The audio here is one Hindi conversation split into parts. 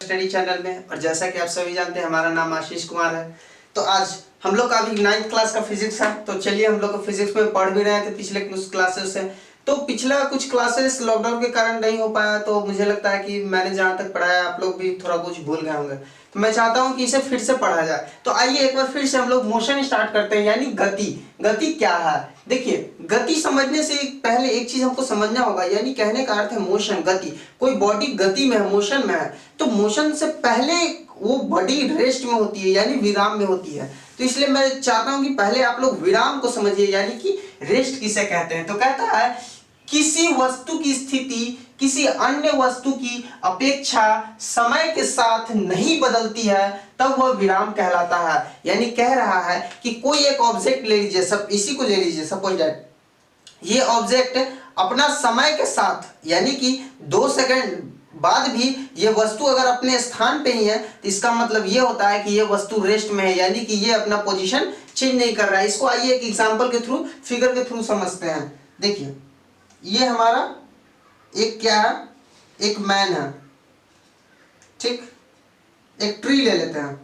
स्टडी चैनल में। और जैसा कि आप सभी जानते हैं हमारा नाम आशीष कुमार है। तो आज हम लोग का अभी 9th क्लास का फिजिक्स है। तो चलिए, हम लोग को फिजिक्स में पढ़ भी रहे थे पिछले कुछ क्लासेस से। तो पिछला कुछ क्लासेस लॉकडाउन के कारण नहीं हो पाया, तो मुझे लगता है कि मैंने जहाँ तक पढ़ाया आप लोग भी थोड़ा कुछ भूल गए होंगे। तो मैं चाहता हूँ कि इसे फिर से पढ़ा जाए। तो आइए एक बार फिर से हम लोग मोशन स्टार्ट करते हैं, यानी गति। गति क्या है? देखिए, गति समझने से पहले एक चीज हमको समझना होगा, यानी कहने का अर्थ है मोशन, गति। कोई बॉडी गति में है, मोशन में है, तो मोशन से पहले वो बॉडी रेस्ट में होती है, यानी विराम में होती है। तो इसलिए मैं चाहता हूं कि पहले आप लोग विराम को समझिए, यानी कि रेस्ट किसे कहते हैं। तो कहता है किसी वस्तु की स्थिति किसी अन्य वस्तु की अपेक्षा समय के साथ नहीं बदलती है, तब वह विराम कहलाता है। यानी कह रहा है कि कोई एक ऑब्जेक्ट ले लीजिए, सब इसी को ले लीजिए, सपोज दैट ये ऑब्जेक्ट अपना समय के साथ, यानी कि 2 सेकंड बाद भी ये वस्तु अगर अपने स्थान पे ही है, तो इसका मतलब ये होता है कि ये वस्तु रेस्ट में है, यानी कि ये अपना पोजीशन चेंज नहीं कर रहा है। इसको आइए एक एग्जांपल के थ्रू, फिगर के थ्रू समझते हैं। देखिए, ये हमारा एक क्या है, एक मैन है, ठीक। एक ट्री ले लेते हैं,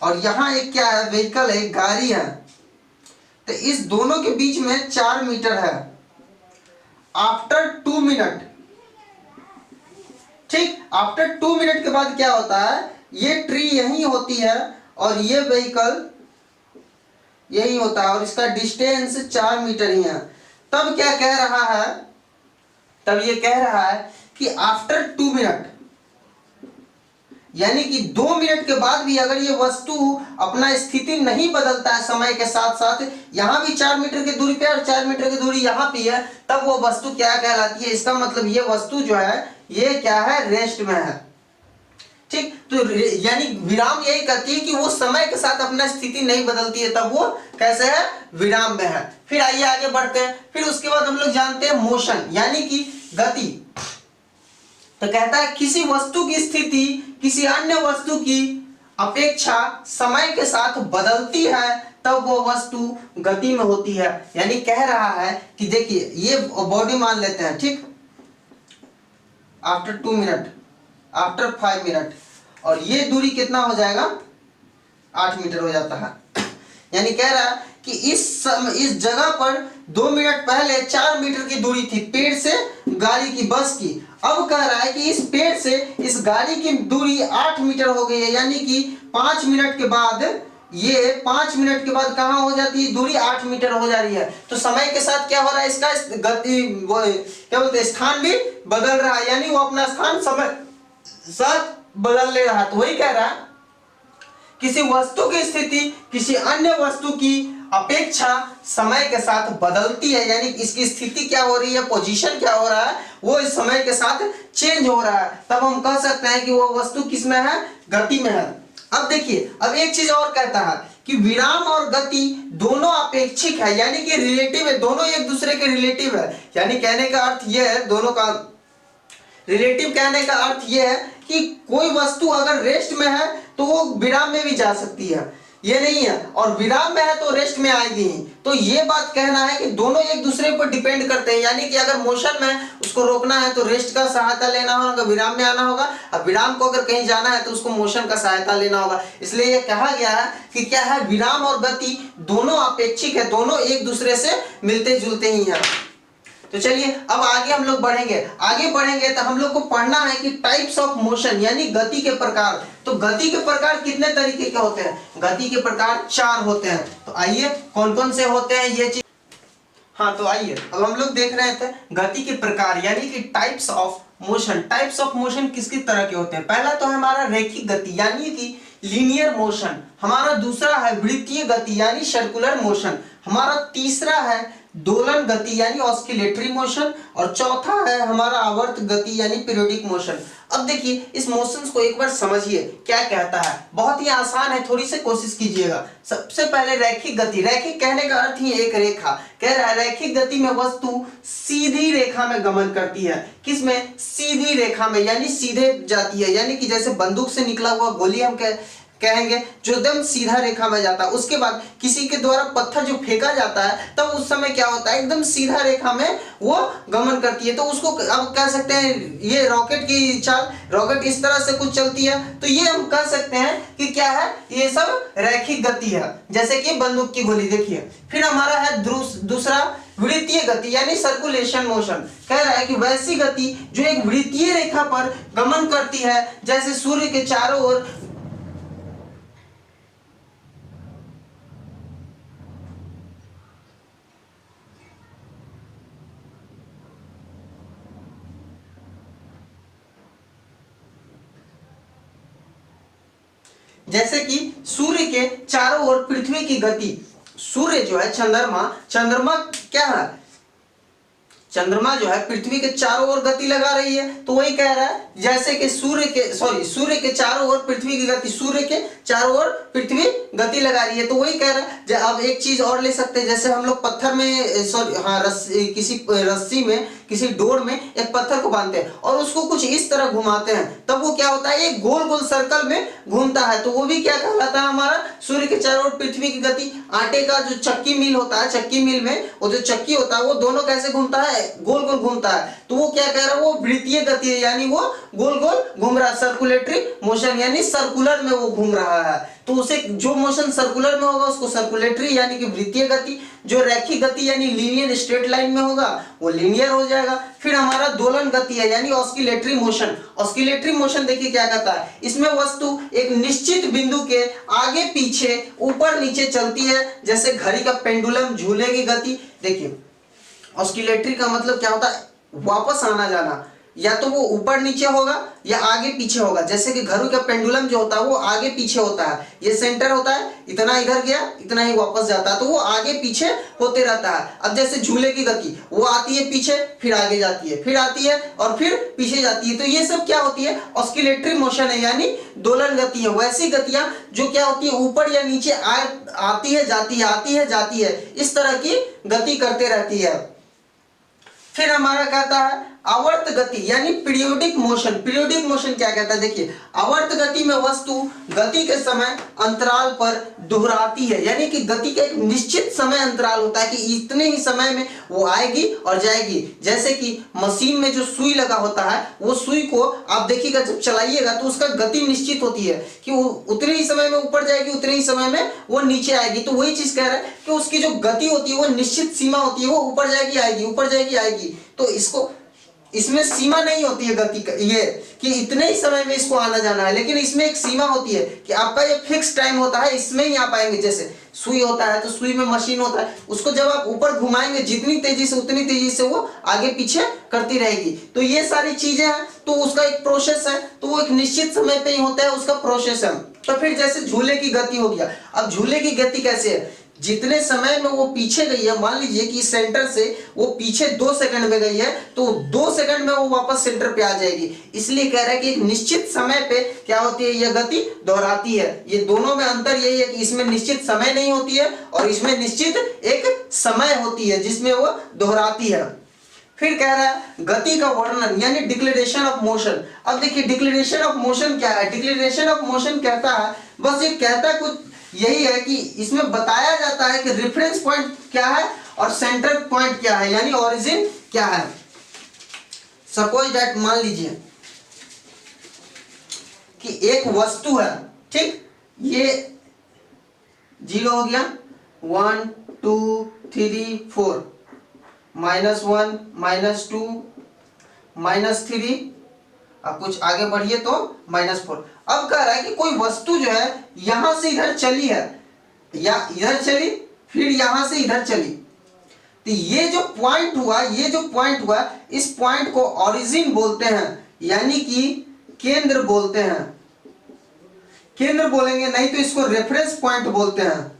और यहां एक क्या है, व्हीकल है, गाड़ी है। तो इस दोनों के बीच में 4 मीटर है। आफ्टर 2 मिनट, ठीक, आफ्टर 2 मिनट के बाद क्या होता है, ये ट्री यही होती है और ये व्हीकल यही होता है, और इसका डिस्टेंस 4 मीटर ही है। तब क्या कह रहा है, तब ये कह रहा है कि आफ्टर 2 मिनट, यानी कि 2 मिनट के बाद भी अगर ये वस्तु अपना स्थिति नहीं बदलता है समय के साथ साथ, यहां भी 4 मीटर की दूरी पे और 4 मीटर की दूरी यहां भी है, तब वो वस्तु क्या कहलाती है। इसका मतलब ये वस्तु जो है ये क्या है, रेस्ट में है, ठीक। तो यानी विराम यही कहती है कि वो समय के साथ अपना स्थिति नहीं बदलती है, तब वो कैसे है, विराम में है। फिर आइए आगे बढ़ते हैं। फिर उसके बाद हम लोग जानते हैं मोशन, यानी कि गति। तो कहता है किसी वस्तु की स्थिति किसी अन्य वस्तु की अपेक्षा समय के साथ बदलती है, तब वो वस्तु गति में होती है। यानी कह रहा है कि देखिए, ये बॉडी मान लेते हैं, ठीक। आफ्टर 2 मिनट, आफ्टर 5 मिनट, और ये दूरी कितना हो जाएगा, 8 मीटर हो जाता है। यानी कह रहा है कि इस जगह पर 2 मिनट पहले 4 मीटर की दूरी थी पेड़ से गाड़ी की, बस की। अब कह रहा है कि इस पेड़ से इस गाड़ी की दूरी 8 मीटर हो गई है, यानी कि 5 मिनट के बाद ये 5 मिनट के बाद कहां हो जाती है, दूरी 8 मीटर हो जा रही है। तो समय के साथ क्या हो रहा है, इसका गति, वो क्या बोलते हैं, स्थान भी बदल रहा है, यानी वो अपना स्थान समय साथ बदल ले रहा है। तो वही कह रहा है किसी वस्तु की स्थिति किसी अन्य वस्तु की अपेक्षा समय के साथ बदलती है, यानी इसकी स्थिति क्या हो रही है, पोजीशन क्या हो रहा है, वो इस समय के साथ चेंज हो रहा है। तब हम कह सकते हैं कि वो वस्तु किस में है, गति में है। अब देखिए, अब एक चीज और कहता है कि विराम और गति दोनों अपेक्षिक है, यानी कि रिलेटिव है, दोनों एक दूसरे के रिलेटिव है। यानी कहने का अर्थ यह है, दोनों का रिलेटिव कहने का अर्थ यह है कि कोई वस्तु अगर रेस्ट में है तो वो विराम में भी जा सकती है, ये नहीं है, और विराम में है तो रेस्ट में आएगी ही। तो ये बात कहना है कि दोनों एक दूसरे पर डिपेंड करते हैं, यानी कि अगर मोशन में उसको रोकना है तो रेस्ट का सहायता लेना होगा, विराम में आना होगा, और विराम को अगर कहीं जाना है तो उसको मोशन का सहायता लेना होगा। इसलिए ये कहा गया है कि क्या है, विराम और गति दोनों अपेक्षिक है, दोनों एक दूसरे से मिलते जुलते ही हैं। तो चलिए, अब आगे हम लोग बढ़ेंगे। आगे बढ़ेंगे तो हम लोग को पढ़ना है कि टाइप्स ऑफ मोशन, यानी गति के प्रकार। तो गति के प्रकार कितने तरीके के होते हैं, गति के प्रकार 4 होते हैं। तो आइए कौन कौन से होते हैं ये चीज। हाँ, तो आइए अब हम लोग देख रहे थे गति के प्रकार, यानी कि types of motion. Types of motion किस किस तरह के होते हैं। पहला तो है हमारा रैखिक गति, यानी कि लीनियर मोशन। हमारा दूसरा है वृत्तीय गति, यानी सर्कुलर मोशन। हमारा तीसरा है दोलन गति, यानी ऑस्किलेटरी मोशन। और चौथा है हमारा आवर्त गति, यानी पीरियोडिक मोशन। अब देखिए, इस मोशंस को एक बार समझिए क्या कहता है। बहुत ही आसान है, थोड़ी सी कोशिश कीजिएगा। सबसे पहले रैखिक गति। रैखिक कहने का अर्थ ही एक रेखा। कह रहा है रैखिक गति में वस्तु सीधी रेखा में गमन करती है। किसमें, सीधी रेखा में, यानी सीधे जाती है। यानी कि जैसे बंदूक से निकला हुआ गोली हम कहेंगे, जो एकदम सीधा रेखा में जाता है। उसके बाद किसी के द्वारा पत्थर जो फेंका जाता है तब उस समय क्या होता है, एकदम सीधा रेखा में वो गमन करती है। तो उसको अब कह सकते हैं ये रॉकेट की चाल, रॉकेट इस तरह से कुछ चलती है, तो ये हम कह सकते हैं कि क्या है, ये सब रैखिक गति है, जैसे कि बंदूक की गोली। देखिए फिर हमारा है दूसरा वृत्तीय गति यानी सर्कुलेशन मोशन। कह रहा है कि वैसी गति जो एक वृत्तीय रेखा पर गमन करती है, जैसे सूर्य के चारों ओर जैसे कि सूर्य के चारों ओर पृथ्वी की गति। सूर्य जो है चंद्रमा क्या है, चंद्रमा जो है पृथ्वी के चारों ओर गति लगा रही है। तो वही कह रहा है जैसे कि सूर्य के चारों ओर पृथ्वी की गति, सूर्य के चारों ओर पृथ्वी गति लगा रही है। तो वही कह रहा है। अब एक चीज और ले सकते हैं, जैसे हम लोग पत्थर में किसी रस्सी में, किसी डोर में एक पत्थर को बांधते हैं और उसको कुछ इस तरह घुमाते हैं, तब वो क्या होता है, एक गोल गोल सर्कल में घूमता है। तो वो भी क्या कहलाता है, हमारा सूर्य के चारों ओर पृथ्वी की गति। आटे का जो चक्की मिल होता है, चक्की मिल में वो जो चक्की होता है वो दोनों कैसे घूमता है, गोल गोल घूमता है। तो वो क्या कह रहा है, वो वृत्तीय गति है, यानी वो गोल गोल घूम रहा है, सर्कुलेटरी मोशन यानी सर्कुलर में वो घूम रहा है। तो उसे जो मोशन सर्कुलर में होगा उसको सर्कुलेटरी यानी कि वृत्तीय गति, जो रैखिक गति यानी लीनियर स्ट्रेट लाइन में होगा वो लीनियर हो जाएगा। फिर हमारा दोलन गति है यानी ऑस्किलेटरी मोशन। ऑस्किलेटरी मोशन देखिए क्या कहता है, इसमें वस्तु एक निश्चित बिंदु के आगे पीछे ऊपर नीचे चलती है, जैसे घड़ी का पेंडुलम, झूले की गति। देखिए ऑस्किलेटरी का मतलब क्या होता है, वापस आना जाना, या तो वो ऊपर नीचे होगा या आगे पीछे होगा। जैसे कि घड़ी का पेंडुलम जो होता है वो आगे पीछे होता है, ये सेंटर होता है, इतना इधर गया इतना ही वापस जाता है, तो वो आगे पीछे होते रहता है। अब जैसे झूले की गति, वो आती है पीछे फिर आगे जाती है, फिर आती है और फिर पीछे जाती है। तो ये सब क्या होती है, ऑस्किलेटरी मोशन है यानी दोलन गति है। वैसी गतियां जो क्या होती है, ऊपर या नीचे आती है जाती है, आती है जाती है, इस तरह की गति करते रहती है। फिर हमारा कहता है आवर्त गति यानी पीरियोडिक मोशन। पीरियोडिक मोशन क्या कहता है, देखिए आवर्त गति में वस्तु गति के समय अंतराल पर दोहराती है, यानी कि गति का एक निश्चित समय अंतराल होता है कि इतने ही समय में वो आएगी और जाएगी। जैसे कि मशीन में जो सुई लगा होता है, वो सुई को आप देखिएगा जब चलाइएगा तो उसका गति निश्चित होती है कि वो उतने ही समय में ऊपर जाएगी, उतने ही समय में वो नीचे आएगी। तो वही चीज कह रहा है कि उसकी जो गति होती है वो निश्चित सीमा होती है, वो ऊपर जाएगी आएगी, ऊपर जाएगी आएगी। तो इसमें सीमा नहीं होती है गति का, ये कि इतने ही समय में इसको आना जाना है, लेकिन इसमें एक सीमा होती है कि आपका ये फिक्स टाइम होता है, इसमें ही आप आएंगे। जैसे सुई होता है तो सुई में मशीन होता है, उसको जब आप ऊपर घुमाएंगे जितनी तेजी से उतनी तेजी से वो आगे पीछे करती रहेगी। तो ये सारी चीजें हैं, तो उसका एक प्रोसेस है, तो वो एक निश्चित समय पे ही होता है, उसका प्रोसेस है। तो फिर जैसे झूले की गति हो गया, अब झूले की गति कैसे है, जितने समय में वो पीछे गई है, मान लीजिए कि सेंटर से वो पीछे 2 सेकंड में गई है, तो 2 सेकंड में वो वापस सेंटर पे आ जाएगी। इसलिए कह रहा है कि एक निश्चित समय पे क्या होती है, यह गति दोहराती है। ये दोनों में अंतर यही है कि इसमें निश्चित समय नहीं होती है और इसमें निश्चित एक समय होती है जिसमें वो दोहराती है। फिर कह रहा है गति का वर्णन यानी डिक्लेरेशन ऑफ मोशन। अब देखिए डिक्लेरेशन ऑफ मोशन क्या है, डिक्लेरेशन ऑफ मोशन कहता है, बस ये कहता है कुछ यही है कि इसमें बताया जाता है कि रेफरेंस पॉइंट क्या है और सेंटर पॉइंट क्या है, यानी ओरिजिन क्या है। सपोज दैट, मान लीजिए कि एक वस्तु है, ठीक, ये 0 हो गया, 1 2 3 4, -1 -2 -3, अब कुछ आगे बढ़िए तो -4। अब कह रहा है कि कोई वस्तु जो है यहां से इधर चली है या इधर चली फिर यहां से इधर चली, तो ये जो पॉइंट हुआ, इस पॉइंट को ओरिजिन बोलते हैं, यानी कि केंद्र बोलते हैं, केंद्र बोलेंगे, नहीं तो इसको रेफरेंस पॉइंट बोलते हैं।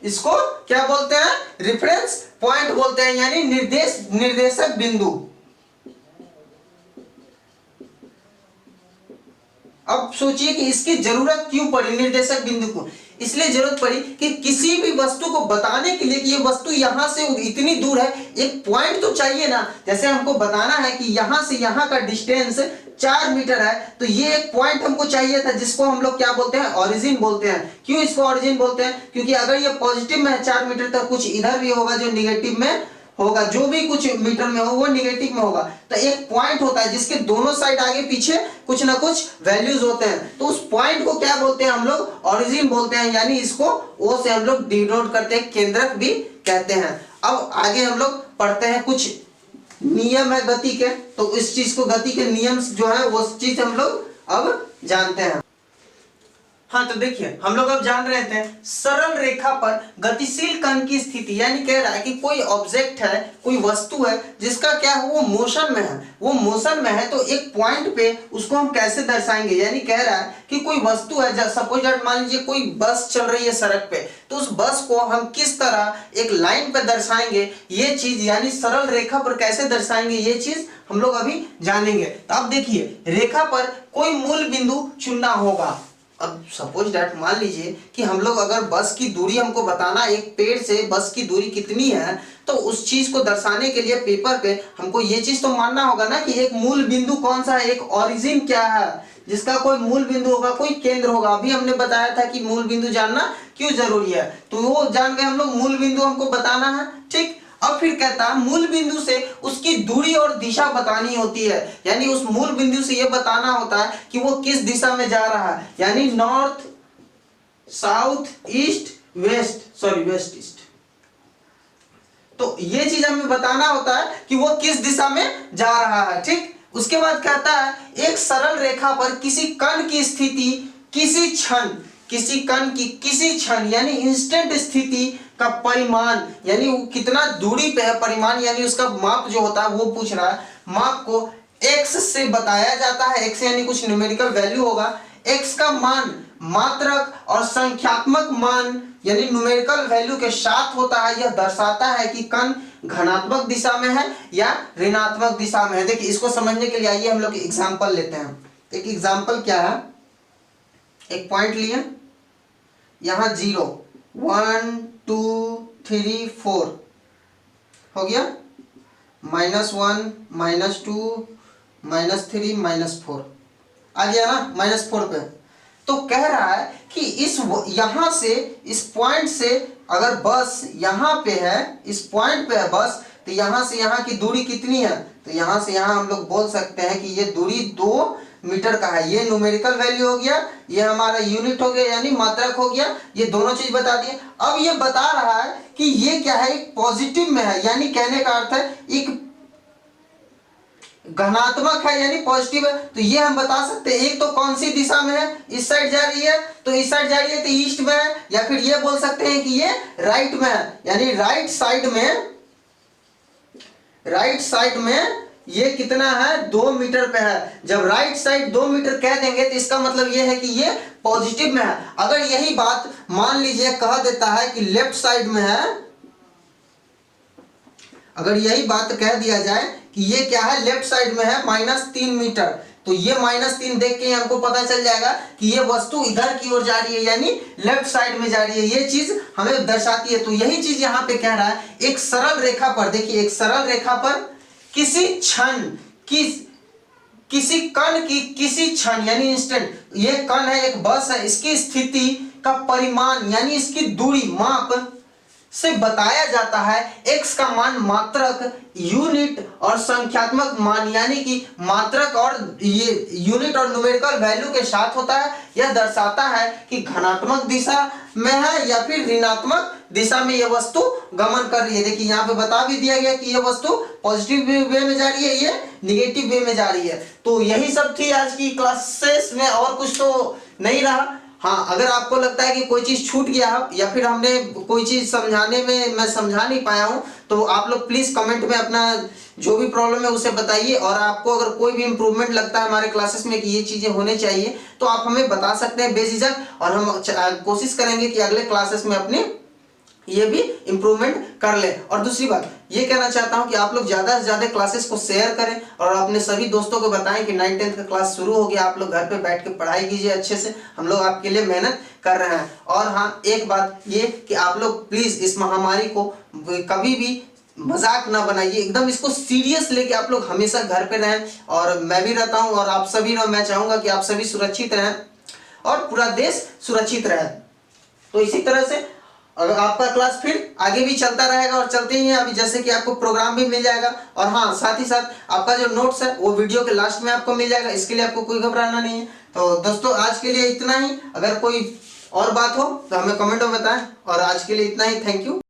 इसको क्या बोलते हैं, रेफरेंस पॉइंट बोलते हैं, यानी निर्देशक बिंदु। अब सोचिए कि इसकी जरूरत क्यों पड़ी निर्देशक बिंदु को, इसलिए जरूरत पड़ी कि किसी भी वस्तु को बताने के लिए कि ये वस्तु यहां से इतनी दूर है, एक पॉइंट तो चाहिए ना। जैसे हमको बताना है कि यहां से यहां का डिस्टेंस 4 मीटर है, तो ये एक पॉइंट हमको चाहिए था जिसको हम लोग क्या बोलते हैं, ओरिजिन बोलते हैं। क्यों इसको ओरिजिन बोलते हैं, क्योंकि अगर ये पॉजिटिव में है 4 मीटर तक, कुछ इधर भी होगा जो निगेटिव में होगा, जो भी कुछ मीटर में हो वो निगेटिव में होगा। तो एक पॉइंट होता है जिसके दोनों साइड आगे पीछे कुछ ना कुछ वैल्यूज होते हैं, तो उस पॉइंट को क्या बोलते हैं हम लोग, ओरिजिन बोलते हैं। यानी इसको ओ से हम लोग डिनोट करते हैं, केंद्रक भी कहते हैं। अब आगे हम लोग पढ़ते हैं, कुछ नियम है गति के, तो इस चीज को, गति के नियम जो है वो चीज हम लोग अब जानते हैं। हाँ तो देखिए, हम लोग अब जान रहे थे सरल रेखा पर गतिशील कण की स्थिति, यानी कह रहा है कि कोई ऑब्जेक्ट है, कोई वस्तु है जिसका क्या है, वो मोशन में है, वो मोशन में है, तो एक पॉइंट पे उसको हम कैसे दर्शाएंगे। यानी कह रहा है कि कोई वस्तु है, सपोज मान लीजिए कोई बस चल रही है सड़क पे, तो उस बस को हम किस तरह एक लाइन पे दर्शाएंगे, ये चीज यानी सरल रेखा पर कैसे दर्शाएंगे, ये चीज हम लोग अभी जानेंगे। तो अब देखिए, रेखा पर कोई मूल बिंदु चुनना होगा। अब सपोज दैट मान लीजिए कि हम लोग अगर बस की दूरी हमको बताना, एक पेड़ से बस की दूरी कितनी है, तो उस चीज को दर्शाने के लिए पेपर पे हमको ये चीज तो मानना होगा ना कि एक मूल बिंदु कौन सा है, एक ओरिजिन क्या है, जिसका कोई मूल बिंदु होगा, कोई केंद्र होगा। अभी हमने बताया था कि मूल बिंदु जानना क्यों जरूरी है, तो वो जान गए हम लोग, मूल बिंदु हमको बताना है, ठीक। अब फिर कहता है मूल बिंदु से उसकी दूरी और दिशा बतानी होती है, यानी उस मूल बिंदु से यह बताना होता है कि वो किस दिशा में जा रहा है, यानी north, south, east, west east. तो ये चीज हमें बताना होता है कि वो किस दिशा में जा रहा है, ठीक। उसके बाद कहता है एक सरल रेखा पर किसी कण की स्थिति किसी क्षण यानी इंस्टेंट स्थिति का परिमाण, यानी वो कितना दूरी पे है, परिमाण यानी उसका माप जो होता है वो पूछ रहा है, माप को x से बताया जाता है। x यानी कुछ न्यूमेरिकल वैल्यू होगा, x का मान मात्रक और संख्यात्मक मान यानी न्यूमेरिकल वैल्यू के साथ होता है। यह दर्शाता है कि कण धनात्मक दिशा में है या ऋणात्मक दिशा में है। देखिए, इसको समझने के लिए आइए हम लोग एग्जाम्पल लेते हैं। एक एग्जाम्पल क्या है, एक पॉइंट लिए, यहां 0 1 2 3 4 हो गया, -1 -2 -3 -4 आ गया ना, -4 पे। तो कह रहा है कि यहां से इस पॉइंट से अगर बस यहां पे है, इस पॉइंट पे है बस, तो यहां से यहां की दूरी कितनी है, तो यहां से यहां हम लोग बोल सकते हैं कि ये दूरी 2 मीटर का है। ये न्यूमेरिकल वैल्यू हो गया, ये हमारा यूनिट हो गया यानी मात्रक हो गया, ये दोनों चीज बता दिए। अब ये बता रहा है कि ये क्या है, एक पॉजिटिव में है, यानी कहने का अर्थ है एक धनात्मक है यानी पॉजिटिव है। तो ये हम बता सकते हैं, एक तो कौन सी दिशा में है, इस साइड जा रही है, तो इस साइड जा रही है तो ईस्ट में है, या फिर ये बोल सकते हैं कि ये राइट में है, यानी राइट साइड में ये कितना है, 2 मीटर पे है। जब राइट साइड 2 मीटर कह देंगे तो इसका मतलब ये है कि ये पॉजिटिव में है। अगर यही बात मान लीजिए कह देता है कि लेफ्ट साइड में है, अगर यही बात कह दिया जाए कि ये क्या है, लेफ्ट साइड में है -3 मीटर, तो ये -3 देख के हमको पता चल जाएगा कि ये वस्तु इधर की ओर जा रही है, यानी लेफ्ट साइड में जा रही है। ये चीज हमें दर्शाती है। तो यही चीज यहाँ पे कह रहा है, एक सरल रेखा पर, देखिए एक सरल रेखा पर किसी कण की किसी क्षण यानी इंस्टेंट, ये कण है, एक बस है, इसकी स्थिति का परिमाण यानी इसकी दूरी, माप से बताया जाता है। x का मान मात्रक, यूनिट और संख्यात्मक मान यानी कि मात्रक और ये यूनिट और न्यूमेरिकल वैल्यू के साथ होता है। यह दर्शाता है कि धनात्मक दिशा में है या फिर ऋणात्मक दिशा में यह वस्तु गमन कर रही है। देखिए यहाँ पे बता भी दिया गया कि यह वस्तु पॉजिटिव वे में जा रही है, ये निगेटिव वे में जा रही है। तो यही सब थी आज की क्लासेस में, और कुछ तो नहीं रहा। हाँ, अगर आपको लगता है कि कोई चीज छूट गया या फिर हमने कोई चीज समझाने में मैं समझा नहीं पाया हूं, तो आप लोग प्लीज कमेंट में अपना जो भी प्रॉब्लम है उसे बताइए। और आपको अगर कोई भी इंप्रूवमेंट लगता है हमारे क्लासेस में कि ये चीजें होने चाहिए, तो आप हमें बता सकते हैं बेझिझक, और हम कोशिश करेंगे कि अगले क्लासेस में अपने ये भी इंप्रूवमेंट कर ले। और दूसरी बात ये कहना चाहता हूं कि आप लोग ज्यादा से ज्यादा क्लासेस को शेयर करें और अपने सभी दोस्तों को बताएं कि 9th 10th का क्लास शुरू हो गया, आप लोग घर पे बैठ के पढ़ाई कीजिए अच्छे से, हम लोग आपके लिए मेहनत कर रहे हैं। और हाँ, एक बात ये कि आप लोग प्लीज इस महामारी को कभी भी मजाक ना बनाइए, एकदम इसको सीरियस लेके आप लोग हमेशा घर पे रहें। और मैं भी रहता हूँ और आप सभी रहो, मैं चाहूंगा कि आप सभी सुरक्षित रहें और पूरा देश सुरक्षित रहे। तो इसी तरह से अगर आपका क्लास फिर आगे भी चलता रहेगा और चलते ही है अभी, जैसे कि आपको प्रोग्राम भी मिल जाएगा। और हाँ, साथ ही साथ आपका जो नोट्स है वो वीडियो के लास्ट में आपको मिल जाएगा, इसके लिए आपको कोई घबराना नहीं है। तो दोस्तों आज के लिए इतना ही, अगर कोई और बात हो तो हमें कमेंट में बताएं, और आज के लिए इतना ही। Thank you.